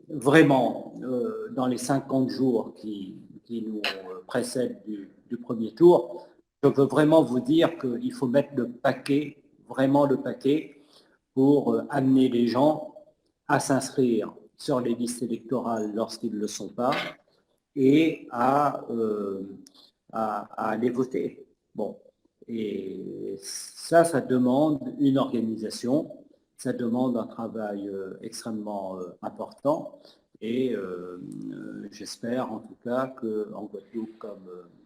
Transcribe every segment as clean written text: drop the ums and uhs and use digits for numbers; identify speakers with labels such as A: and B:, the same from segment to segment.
A: vraiment, dans les 50 jours qui nous précèdent du premier tour, je veux vraiment vous dire qu'il faut mettre le paquet, vraiment le paquet, pour amener les gens à s'inscrire sur les listes électorales lorsqu'ils ne le sont pas et à aller voter. Bon, et ça demande une organisation, ça demande un travail extrêmement important et j'espère en tout cas qu'en Guadeloupe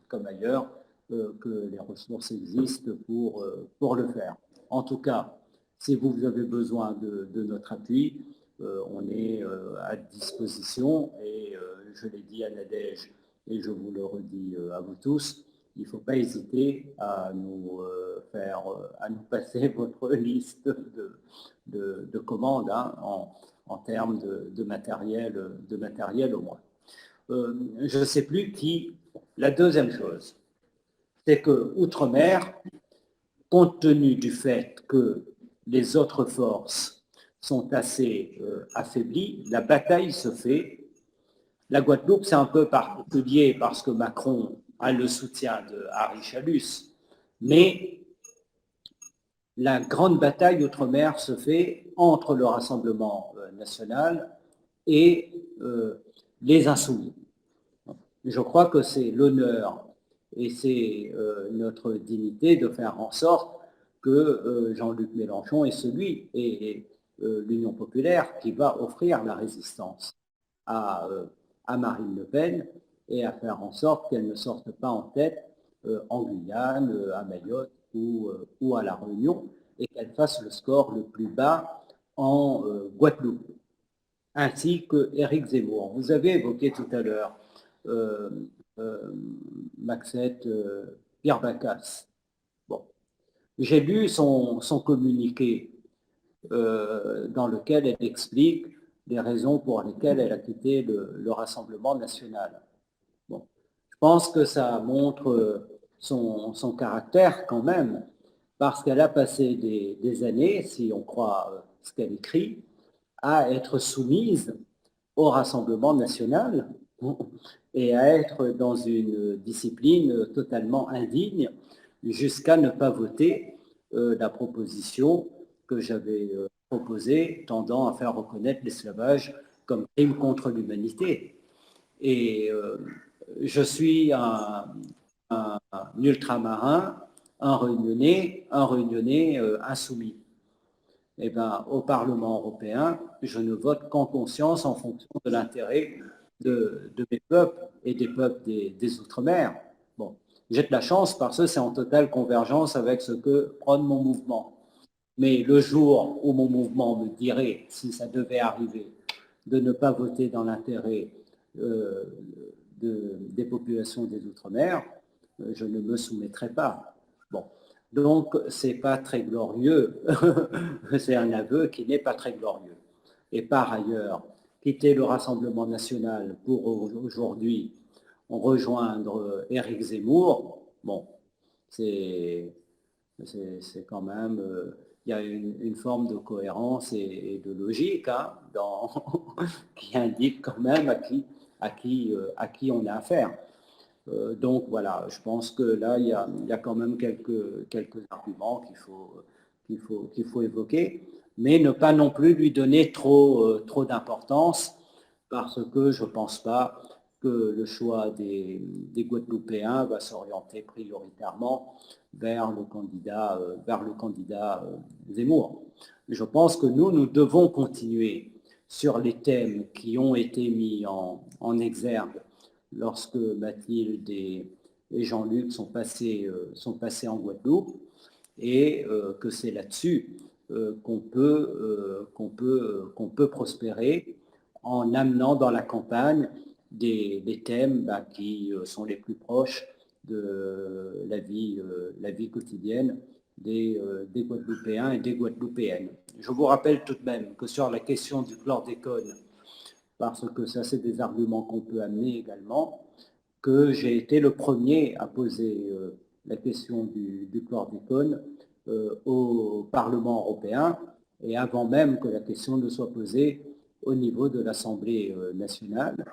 A: comme ailleurs, que les ressources existent pour le faire. En tout cas, si vous avez besoin de notre appui, on est à disposition et je l'ai dit à Nadège et je vous le redis à vous tous, il ne faut pas hésiter à nous à nous passer votre liste de commandes hein, en termes de matériel au moins. Je ne sais plus qui. La deuxième chose, c'est que Outre-mer, compte tenu du fait que les autres forces sont assez affaiblies, la bataille se fait. La Guadeloupe, c'est un peu particulier parce que Macron a le soutien de Harry Chalus, mais la grande bataille outre-mer se fait entre le Rassemblement national et les Insoumis. Je crois que c'est l'honneur et c'est notre dignité de faire en sorte que Jean-Luc Mélenchon est celui et l'Union populaire qui va offrir la résistance à, à Marine Le Pen et à faire en sorte qu'elle ne sorte pas en tête en Guyane, à Mayotte ou à La Réunion et qu'elle fasse le score le plus bas en Guadeloupe, ainsi que Éric Zemmour. Vous avez évoqué tout à l'heure euh, Maxette Pierre Bacas. Bon. J'ai lu son communiqué dans lequel elle explique les raisons pour lesquelles elle a quitté le Rassemblement national. Bon. Je pense que ça montre son caractère quand même, parce qu'elle a passé des années, si on croit ce qu'elle écrit, à être soumise au Rassemblement national et à être dans une discipline totalement indigne jusqu'à ne pas voter la proposition que j'avais proposée tendant à faire reconnaître l'esclavage comme crime contre l'humanité. Et je suis un ultramarin, un réunionnais insoumis. Eh ben, au Parlement européen, je ne vote qu'en conscience en fonction de l'intérêt de mes peuples et des peuples des Outre-mer. Bon, j'ai de la chance parce que c'est en totale convergence avec ce que prône mon mouvement. Mais le jour où mon mouvement me dirait, si ça devait arriver, de ne pas voter dans l'intérêt euh, des populations des Outre-mer, je ne me soumettrai pas. Bon, donc c'est pas très glorieux, c'est un aveu qui n'est pas très glorieux. Et par ailleurs, quitter le Rassemblement national pour aujourd'hui rejoindre Éric Zemmour, bon, c'est quand même, il y a une forme de cohérence et de logique hein, qui indique quand même à qui on a affaire. Donc voilà, je pense que là, il y a quand même quelques arguments qu'il faut évoquer, mais ne pas non plus lui donner trop d'importance, parce que je ne pense pas que le choix des Guadeloupéens va s'orienter prioritairement vers le candidat Zemmour. Je pense que nous devons continuer sur les thèmes qui ont été mis en exergue lorsque Mathilde et Jean-Luc sont passés en Guadeloupe et que c'est là-dessus qu'on peut prospérer en amenant dans la campagne des thèmes qui sont les plus proches de la vie quotidienne des Guadeloupéens et des Guadeloupéennes. Je vous rappelle tout de même que sur la question du chlordécone, parce que ça c'est des arguments qu'on peut amener également, que j'ai été le premier à poser la question du chlordécone au Parlement européen, et avant même que la question ne soit posée au niveau de l'Assemblée nationale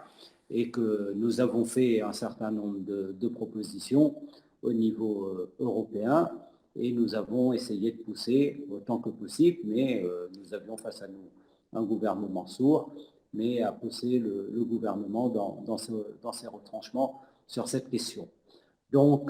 A: et que nous avons fait un certain nombre de propositions au niveau européen et nous avons essayé de pousser autant que possible, mais nous avions face à nous un gouvernement sourd, mais à pousser le gouvernement dans ses retranchements sur cette question. Donc,